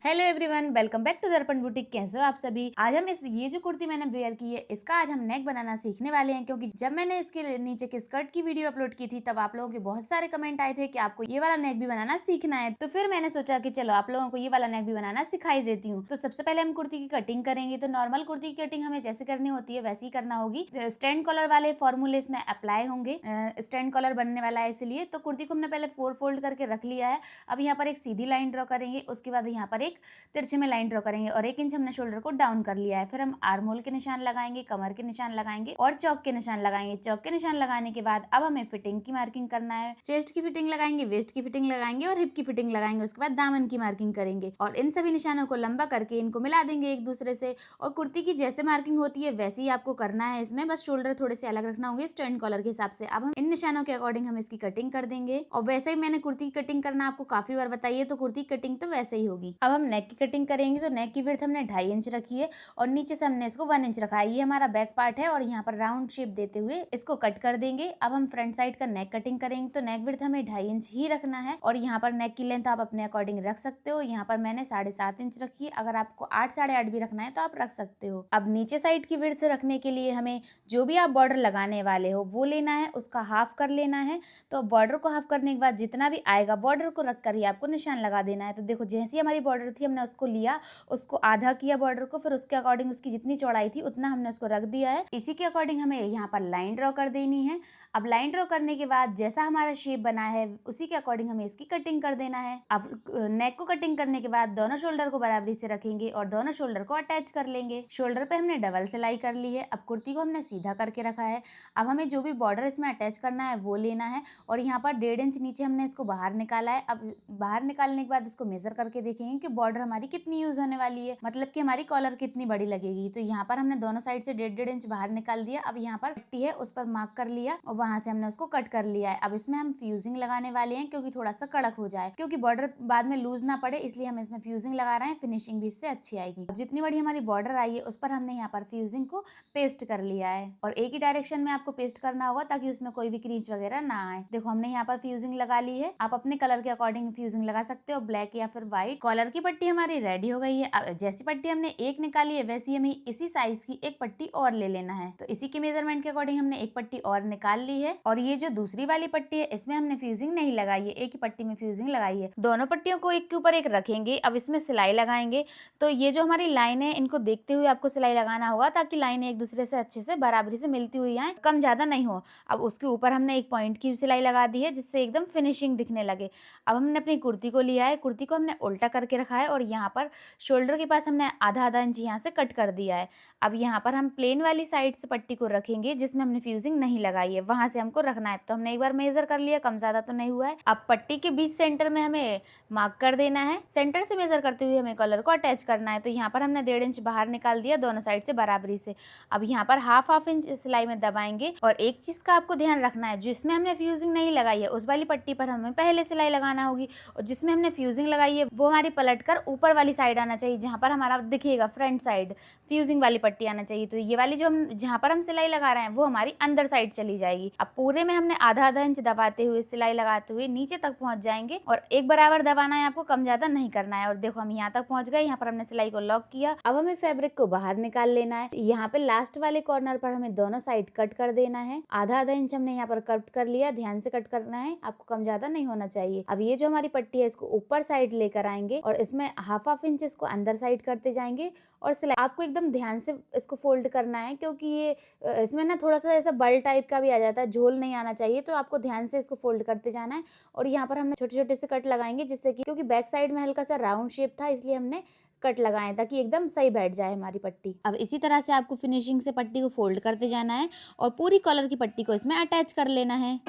Hello everyone, welcome back to Darpan boutique. कैसे हो आप सभी। आज हम ये जो कुर्ती मैंने वेयर की है इसका आज हम नेक बनाना सीखने वाले हैं, क्योंकि जब मैंने इसके नीचे की स्कर्ट की वीडियो अपलोड की थी तब आप लोगों के बहुत सारे कमेंट आए थे कि आपको ये वाला नेक भी बनाना सीखना है। तो फिर मैंने सोचा कि चलो आप लोगों को ये वाला नेक भी बनाना सिखाई देती हूँ। तो सबसे पहले हम कुर्ती की कटिंग करेंगे। तो नॉर्मल कुर्ती की कटिंग हमें जैसे करनी होती है वैसे ही करना होगी। स्टैंड कॉलर वाले फॉर्मूले इसमें अप्लाई होंगे। स्टैंड कॉलर बनने वाला है इसलिए। तो कुर्ती को हमने पहले 4 फोल्ड करके रख लिया है। अब यहाँ पर एक सीधी लाइन ड्रॉ करेंगे, उसके बाद यहाँ पर एक तिरछे में लाइन ड्रॉ करेंगे और 1 इंच हमने शोल्डर को डाउन कर लिया है। फिर हम आर्म होल के निशान लगाएंगे, कमर के निशान लगाएंगे और चौक के निशान लगाएंगे। चौक के निशान लगाने के बाद अब हमें फिटिंग की मार्किंग करना है। चेस्ट की फिटिंग लगाएंगे, वेस्ट की फिटिंग लगाएंगे और हिप की फिटिंग लगाएंगे। उसके बाद दामन की मार्किंग करेंगे और इन सभी निशानों को लंबा करके इनको मिला देंगे एक दूसरे से। और कुर्ती की जैसे मार्किंग होती है वैसे ही आपको करना है। इसमें बस शोल्डर थोड़े से अलग रखना होंगे स्टैंड कॉलर के हिसाब से। अब हम इन निशानों के अकॉर्डिंग हम इसकी कटिंग कर देंगे। और वैसे ही मैंने कुर्ती की कटिंग करना आपको काफी बार बताइए, तो कुर्ती की कटिंग तो वैसे ही होगी। अब हम नेक की कटिंग करेंगे। तो नेक की विड्थ हमने 2.5 इंच रखी है और नीचे से हमने इसको 1 इंच रखा है। ये हमारा बैक पार्ट है और यहाँ पर राउंड शेप देते हुए इसको कट कर देंगे। अब हम फ्रंट साइड का नेक कटिंग करेंगे। तो नेक विड्थ हमें 2.5 इंच ही रखना है और यहाँ पर नेक की लेंथ आप अपने अकॉर्डिंग रख सकते हो। यहाँ पर मैंने 7.5 इंच रखी है। अगर आपको 8 8.5 भी रखना है तो आप रख सकते हो। अब नीचे साइड की विड्थ रखने के लिए हमें जो भी आप बॉर्डर लगाने वाले हो वो लेना है, उसका हाफ कर लेना है। तो बॉर्डर को हाफ करने के बाद जितना भी आएगा बॉर्डर को रख कर ही आपको निशान लगा देना है। तो देखो जैसी हमारी बॉर्डर थी हमने उसको लिया, उसको आधा किया बॉर्डर को, फिर उसके अकॉर्डिंग उसकी जितनी चौड़ाई थी उतना हमने उसको रख दिया है। इसी के अकॉर्डिंग हमें यहाँ पर लाइन ड्रॉ कर देनी है। अब लाइन ड्रॉ करने के बाद जैसा हमारा शेप बना है उसी के अकॉर्डिंग हमें इसकी कटिंग कर देना है। अब नेक को कटिंग करने के बाद दोनों शोल्डर को बराबरी से रखेंगे और दोनों शोल्डर को अटैच कर लेंगे। शोल्डर पे हमने डबल सिलाई कर ली है। अब कुर्ती को हमने सीधा करके रखा है। अब हमें जो भी बॉर्डर इसमें अटैच करना है वो लेना है और यहाँ पर 1.5 इंच नीचे हमने इसको बाहर निकाला है। अब बाहर निकालने के बाद इसको मेजर करके देखेंगे कि बॉर्डर हमारी कितनी यूज होने वाली है, मतलब कि हमारी कॉलर कितनी बड़ी लगेगी। तो यहाँ पर हमने दोनों साइड से 1.5 इंच बाहर निकाल दिया। अब यहाँ पर पट्टी है उस पर मार्क कर लिया और वहां से हमने उसको कट कर लिया है। अब इसमें हम फ्यूजिंग लगाने वाले हैं क्योंकि थोड़ा सा कड़क हो जाए, क्योंकि बॉर्डर बाद में लूज ना पड़े, इसलिए हम इसमें फ्यूजिंग लगा रहे हैं। फिनिशिंग भी इससे अच्छी आएगी। जितनी बड़ी हमारी बॉर्डर आई है उस पर हमने यहाँ पर फ्यूजिंग को पेस्ट कर लिया है और एक ही डायरेक्शन में आपको पेस्ट करना होगा ताकि उसमें कोई भी क्रीच वगैरह ना आए। देखो हमने यहाँ पर फ्यूजिंग लगा ली है। आप अपने कलर के अकॉर्डिंग फ्यूजिंग लगा सकते हो, ब्लैक या फिर व्हाइट। कॉलर की पट्टी हमारी रेडी हो गई है। अब जैसी पट्टी हमने एक निकाली है वैसी हमें इसी साइज की एक पट्टी और ले लेना है। तो इसी के मेजरमेंट के अकॉर्डिंग हमने एक पट्टी और निकाल ली है और ये जो दूसरी वाली पट्टी है इसमें हमने फ्यूजिंग नहीं लगाई है, एक ही पट्टी में फ्यूजिंग लगाई है। दोनों पट्टियों को एक के ऊपर एक रखेंगे। अब इसमें सिलाई लगाएंगे। तो ये जो हमारी लाइन है इनको देखते हुए आपको सिलाई लगाना होगा ताकि लाइन एक दूसरे से अच्छे से बराबरी से मिलती हुई आए, कम ज्यादा नहीं हो। अब उसके ऊपर हमने एक पॉइंट की सिलाई लगा दी है जिससे एकदम फिनिशिंग दिखने लगे। अब हमने अपनी कुर्ती को लिया है, कुर्ती को हमने उल्टा करके रखा है और यहाँ पर शोल्डर के पास हमने आधा आधा इंच यहाँ से कट कर दिया है। अब यहाँ पर हम प्लेन वाली साइड से पट्टी को रखेंगे जिसमें हमने फ्यूजिंग नहीं लगाई है, वहां से हमको रखना है। तो हमने एक बार मेजर कर लिया, कम ज्यादा तो नहीं हुआ है। अब पट्टी के बीच सेंटर में हमें मार्क कर देना है। सेंटर से मेजर करते हुए हमें कलर को अटैच करना है। तो यहाँ पर हमने 1.5 इंच बाहर निकाल दिया दोनों साइड से बराबरी से। अब यहाँ पर हाफ इंच सिलाई में दबाएंगे और एक चीज का आपको ध्यान रखना है, जिसमें हमने फ्यूजिंग नहीं लगाई है उस वाली पट्टी पर हमें पहले सिलाई लगाना होगी और जिसमें हमने फ्यूजिंग लगाई है वो हमारी पलट कर ऊपर वाली साइड आना चाहिए, जहाँ पर हमारा दिखेगा फ्रंट साइड फ्यूजिंग वाली पट्टी आना चाहिए। तो ये वाली जो हम जहाँ पर हम सिलाई लगा रहे हैं वो हमारी अंदर साइड चली जाएगी। अब पूरे में हमने आधा आधा इंच दबाते हुए सिलाई लगाते हुए नीचे तक पहुंच जाएंगे और एक बराबर दबाना है, आपको कम ज्यादा नहीं करना है। और देखो हम यहाँ तक पहुंच गए। यहाँ पर हमने सिलाई को लॉक किया। अब हमें फैब्रिक को बाहर निकाल लेना है। यहाँ पे लास्ट वाले कॉर्नर पर हमें दोनों साइड कट कर देना है। आधा आधा इंच हमने यहाँ पर कट कर लिया, ध्यान से कट करना है, आपको कम ज्यादा नहीं होना चाहिए। अब ये जो हमारी पट्टी है इसको ऊपर साइड लेकर आएंगे और इसमें हाफ इंच इसको अंदर साइड करते जाएंगे और सिलाई आपको एकदम ध्यान से इसको फोल्ड करना है, क्योंकि ये इसमें ना थोड़ा सा ऐसा बल टाइप का भी आ जाता है, झोल नहीं आना चाहिए। तो आपको ध्यान से इसको फोल्ड करते जाना है और यहाँ पर हमने छोटे छोटे से कट लगाएंगे, जिससे कि क्योंकि बैक साइड में हल्का सा राउंड शेप था इसलिए हमने कट लगाए ताकि एकदम सही बैठ जाए हमारी पट्टी। अब इसी तरह से आपको फिनिशिंग से पट्टी को फोल्ड करते जाना है और पूरी कॉलर की पट्टी को इसमें अटैच कर लेना है।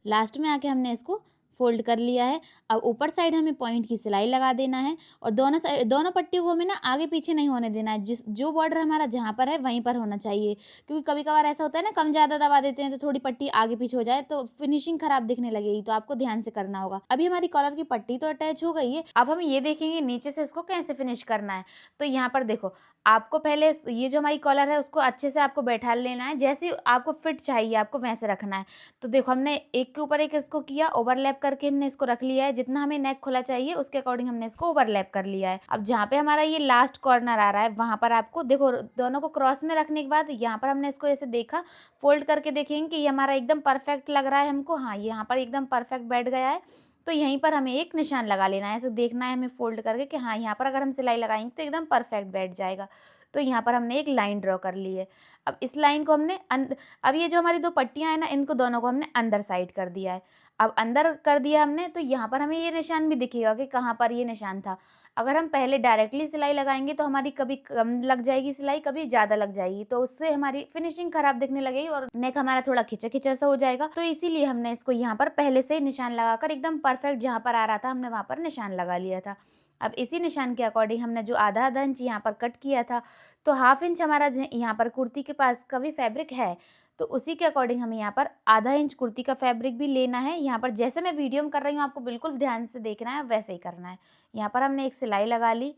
लास्ट में आके हमने इसको फोल्ड कर लिया है। अब ऊपर साइड हमें पॉइंट की सिलाई लगा देना है और दोनों पट्टियों को हमें ना आगे पीछे नहीं होने देना है। जो बॉर्डर हमारा जहाँ पर है वहीं पर होना चाहिए, क्योंकि कभी कभार ऐसा होता है ना, कम ज़्यादा दबा देते हैं तो थोड़ी पट्टी आगे पीछे हो जाए तो फिनिशिंग खराब दिखने लगेगी, तो आपको ध्यान से करना होगा। अभी हमारी कॉलर की पट्टी तो अटैच हो गई है, अब हम ये देखेंगे नीचे से इसको कैसे फिनिश करना है। तो यहाँ पर देखो, आपको पहले ये जो हमारी कॉलर है उसको अच्छे से आपको बैठा लेना है, जैसे आपको फिट चाहिए आपको वैसे रखना है। तो देखो, हमने एक के ऊपर एक इसको किया, ओवरलैप करके हमने इसको रख लिया है। जितना हमें नेक खुला चाहिए उसके अकॉर्डिंग हमने इसको ओवरलैप कर लिया है। अब जहाँ पे हमारा ये लास्ट कॉर्नर आ रहा है वहां पर आपको देखो, दोनों को क्रॉस में रखने के बाद यहाँ पर हमने इसको ऐसे देखा, फोल्ड करके देखेंगे कि ये हमारा एकदम परफेक्ट लग रहा है हमको। हाँ, यहाँ पर एकदम परफेक्ट बैठ गया है। तो यहीं पर हमें एक निशान लगा लेना है, ऐसे देखना है हमें फोल्ड करके कि हाँ, यहाँ पर अगर हम सिलाई लगाएंगे तो एकदम परफेक्ट बैठ जाएगा। तो यहाँ पर हमने एक लाइन ड्रॉ कर ली है। अब इस लाइन को हमने अब ये जो हमारी दो पट्टियाँ हैं ना, इनको दोनों को हमने अंदर साइड कर दिया है। अब अंदर कर दिया हमने, तो यहाँ पर हमें ये निशान भी दिखेगा कि कहाँ पर ये निशान था। अगर हम पहले डायरेक्टली सिलाई लगाएंगे तो हमारी कभी कम लग जाएगी सिलाई, कभी ज़्यादा लग जाएगी, तो उससे हमारी फिनिशिंग खराब दिखने लगेगी और नेक हमारा थोड़ा खिंचा खिंचा सा हो जाएगा। तो इसीलिए हमने इसको यहाँ पर पहले से ही निशान लगाकर एकदम परफेक्ट जहाँ पर आ रहा था हमने वहाँ पर निशान लगा लिया था। अब इसी निशान के अकॉर्डिंग हमने जो आधा आधा इंच यहाँ पर कट किया था, तो हाफ इंच हमारा यहाँ पर कुर्ती के पास का भी फैब्रिक है, तो उसी के अकॉर्डिंग हमें यहाँ पर आधा इंच कुर्ती का फैब्रिक भी लेना है। यहाँ पर जैसे मैं वीडियो में कर रही हूँ आपको बिल्कुल ध्यान से देखना है, वैसे ही करना है। यहाँ पर हमने एक सिलाई लगा ली।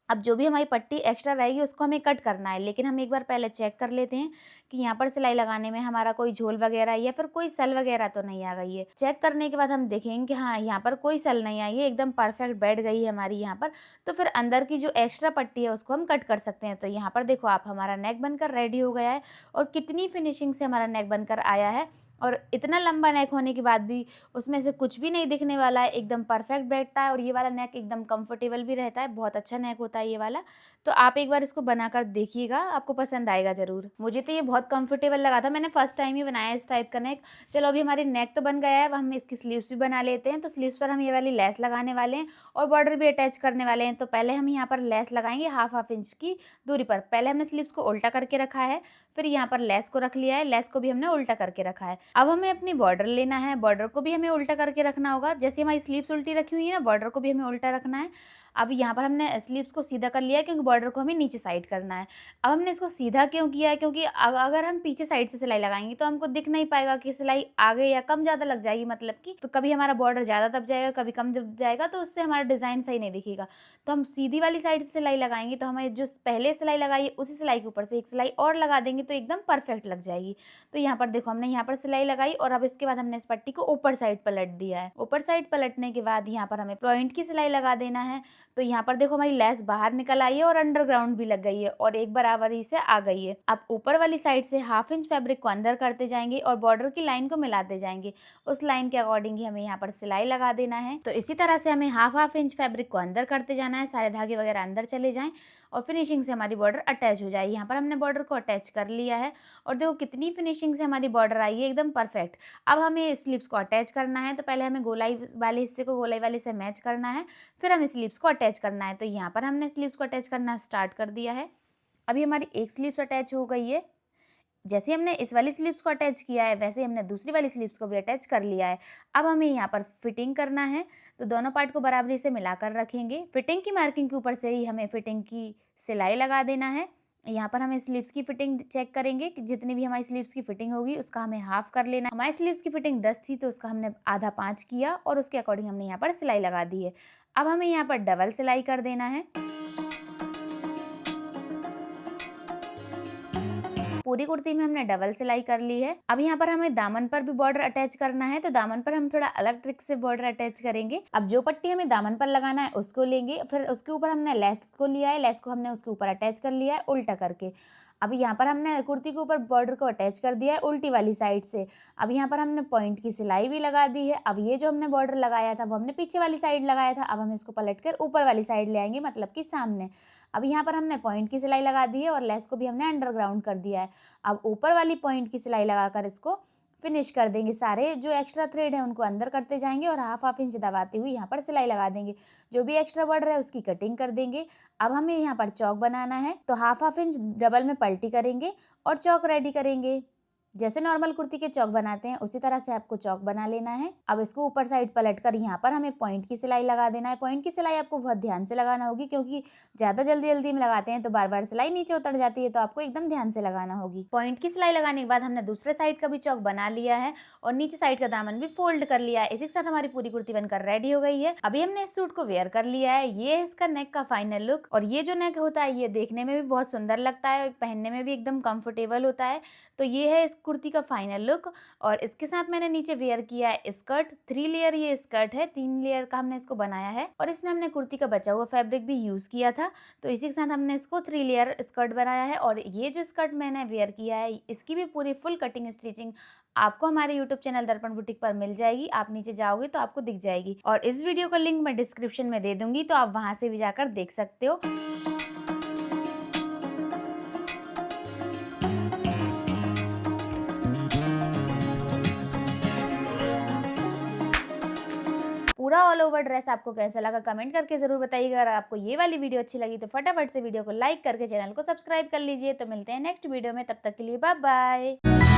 अब जो भी हमारी पट्टी एक्स्ट्रा रहेगी उसको हमें कट करना है, लेकिन हम एक बार पहले चेक कर लेते हैं कि यहाँ पर सिलाई लगाने में हमारा कोई झोल वगैरह या फिर कोई सल वगैरह तो नहीं आ गई है। चेक करने के बाद हम देखेंगे कि हाँ, यहाँ पर कोई सल नहीं आई है, एकदम परफेक्ट बैठ गई है हमारी यहाँ पर। तो फिर अंदर की जो एक्स्ट्रा पट्टी है उसको हम कट कर सकते हैं। तो यहाँ पर देखो आप, हमारा नेक बनकर रेडी हो गया है और कितनी फिनिशिंग से हमारा नेक बनकर आया है। और इतना लंबा नेक होने के बाद भी उसमें से कुछ भी नहीं दिखने वाला है, एकदम परफेक्ट बैठता है और ये वाला नेक एकदम कंफर्टेबल भी रहता है, बहुत अच्छा नेक होता है ये वाला। तो आप एक बार इसको बनाकर देखिएगा, आपको पसंद आएगा ज़रूर। मुझे तो ये बहुत कंफर्टेबल लगा था, मैंने फर्स्ट टाइम ही बनाया इस टाइप का नेक। चलो, अभी हमारी नेक तो बन गया है, अब हम इसकी स्लीव्स भी बना लेते हैं। तो स्लीव्स पर हम ये वाली लेस लगाने वाले हैं और बॉर्डर भी अटैच करने वाले हैं। तो पहले हम यहाँ पर लेस लगाएंगे हाफ इंच की दूरी पर। पहले हमने स्लीव्स को उल्टा करके रखा है, फिर यहाँ पर लेस को रख लिया है, लेस को भी हमने उल्टा करके रखा है। अब हमें अपनी बॉर्डर लेना है, बॉर्डर को भी हमें उल्टा करके रखना होगा। जैसे हमारी स्लीव्स उल्टी रखी हुई है ना, बॉर्डर को भी हमें उल्टा रखना है। अब यहाँ पर हमने स्लीव्स को सीधा कर लिया है क्योंकि बॉर्डर को हमें नीचे साइड करना है। अब हमने इसको सीधा क्यों किया है, क्योंकि अगर हम पीछे साइड से सिलाई लगाएंगे तो हमको दिख नहीं पाएगा कि सिलाई आगे या कम ज़्यादा लग जाएगी, मतलब कि तो कभी हमारा बॉर्डर ज़्यादा दब जाएगा, कभी कम दब जाएगा, तो उससे हमारा डिज़ाइन सही नहीं दिखेगा। तो हम सीधी वाली साइड से सिलाई लगाएंगे तो हमें जो पहले सिलाई लगाई है उसी सिलाई के ऊपर से एक सिलाई और लगा देंगे तो एकदम परफेक्ट लग जाएगी। तो यहाँ पर देखो, हमने यहाँ पर सिलाई लगाई और अब इसके बाद हमने इस पट्टी को ऊपर साइड पलट दिया है। ऊपर साइड पलटने के बाद यहाँ पर हमें पॉइंट की सिलाई लगा देना है। तो यहाँ पर देखो, हमारी लेस बाहर निकल आई है और अंडरग्राउंड भी लग गई है और एक बराबरी से आ गई है। अब ऊपर वाली साइड से हाफ इंच फैब्रिक को अंदर करते जाएंगे और बॉर्डर की लाइन को मिलाते जाएंगे। उस लाइन के अकॉर्डिंग ही हमें यहाँ पर सिलाई लगा देना है। तो इसी तरह से हमें हाफ इंच फैब्रिक को अंदर करते जाना है, सारे धागे वगैरह अंदर चले जाएं और फिनिशिंग से हमारी बॉर्डर अटैच हो जाए। यहाँ पर हमने बॉर्डर को अटैच कर लिया है और देखो कितनी फिनिशिंग से हमारी बॉर्डर आई है, एकदम परफेक्ट। अब हमें स्लीव्स को अटैच करना है, तो पहले हमें गोलाई वाले हिस्से को गोलाई वाले से मैच करना है, फिर हमें स्लीव्स को अटैच करना है। तो यहाँ पर हमने स्लीव्स को अटैच करना स्टार्ट कर दिया है। अभी हमारी एक स्लीव्स अटैच हो गई है। जैसे हमने इस वाली स्लीव्स को अटैच किया है वैसे हमने दूसरी वाली स्लीव्स को भी अटैच कर लिया है। अब हमें यहाँ पर फिटिंग करना है, तो दोनों पार्ट को बराबरी से मिलाकर रखेंगे। फिटिंग की मार्किंग के ऊपर से ही हमें फिटिंग की सिलाई लगा देना है। यहाँ पर हमें स्लीव्स की फिटिंग चेक करेंगे कि जितनी भी हमारी स्लीव्स की फिटिंग होगी उसका हमें हाफ कर लेना। हमारी स्लीव्स की फिटिंग 10 थी तो उसका हमने आधा 5 किया और उसके अकॉर्डिंग हमने यहाँ पर सिलाई लगा दी है। अब हमें यहाँ पर डबल सिलाई कर देना है। पूरी कुर्ती में हमने डबल सिलाई कर ली है। अब यहाँ पर हमें दामन पर भी बॉर्डर अटैच करना है, तो दामन पर हम थोड़ा अलग ट्रिक से बॉर्डर अटैच करेंगे। अब जो पट्टी हमें दामन पर लगाना है उसको लेंगे, फिर उसके ऊपर हमने लेस को लिया है, लेस को हमने उसके ऊपर अटैच कर लिया है उल्टा करके। अब यहाँ पर हमने कुर्ती के ऊपर बॉर्डर को अटैच कर दिया है उल्टी वाली साइड से। अब यहाँ पर हमने पॉइंट की सिलाई भी लगा दी है। अब ये जो हमने बॉर्डर लगाया था वो हमने पीछे वाली साइड लगाया था, अब हम इसको पलट कर ऊपर वाली साइड ले आएंगे, मतलब कि सामने। अब यहाँ पर हमने पॉइंट की सिलाई लगा दी है और लेस को भी हमने अंडरग्राउंड कर दिया है। अब ऊपर वाली पॉइंट की सिलाई लगाकर इसको फिनिश कर देंगे। सारे जो एक्स्ट्रा थ्रेड है उनको अंदर करते जाएंगे और हाफ इंच दबाते हुए यहाँ पर सिलाई लगा देंगे। जो भी एक्स्ट्रा बॉर्डर है उसकी कटिंग कर देंगे। अब हमें यहाँ पर चौक बनाना है, तो हाफ इंच डबल में पलटी करेंगे और चौक रेडी करेंगे। जैसे नॉर्मल कुर्ती के चौक बनाते हैं उसी तरह से आपको चौक बना लेना है। अब इसको ऊपर साइड पलट कर यहाँ पर हमें पॉइंट की सिलाई लगा देना है। पॉइंट की सिलाई आपको बहुत ध्यान से लगाना होगी, क्योंकि ज्यादा जल्दी जल्दी में लगाते हैं तो बार बार सिलाई नीचे उतर जाती है, तो आपको एकदम ध्यान से लगाना होगी। पॉइंट की सिलाई लगाने के बाद हमने दूसरे साइड का भी चौक बना लिया है और नीचे साइड का दामन भी फोल्ड कर लिया है। इसी के साथ हमारी पूरी कुर्ती बनकर रेडी हो गई है। अभी हमने इस सूट को वेयर कर लिया है। ये है इसका नेक का फाइनल लुक। और ये जो नेक होता है ये देखने में भी बहुत सुंदर लगता है, पहनने में भी एकदम कंफर्टेबल होता है। तो ये है इस कुर्ती का फाइनल लुक। और इसके साथ मैंने नीचे वेयर किया है स्कर्ट। 3 लेयर ये स्कर्ट है, 3 लेयर का हमने इसको बनाया है और इसमें हमने कुर्ती का बचा हुआ फैब्रिक भी यूज किया था। तो इसी के साथ हमने इसको 3 लेयर स्कर्ट बनाया है। और ये जो स्कर्ट मैंने वेयर किया है इसकी भी पूरी फुल कटिंग स्टिचिंग आपको हमारे यूट्यूब चैनल दर्पण बुटीक पर मिल जाएगी। आप नीचे जाओगे तो आपको दिख जाएगी और इस वीडियो का लिंक मैं डिस्क्रिप्शन में दे दूंगी, तो आप वहां से भी जाकर देख सकते हो। पूरा ऑल ओवर ड्रेस आपको कैसा लगा कमेंट करके जरूर बताइएगा। अगर आपको ये वाली वीडियो अच्छी लगी तो फटाफट से वीडियो को लाइक करके चैनल को सब्सक्राइब कर लीजिए। तो मिलते हैं नेक्स्ट वीडियो में, तब तक के लिए बाय बाय।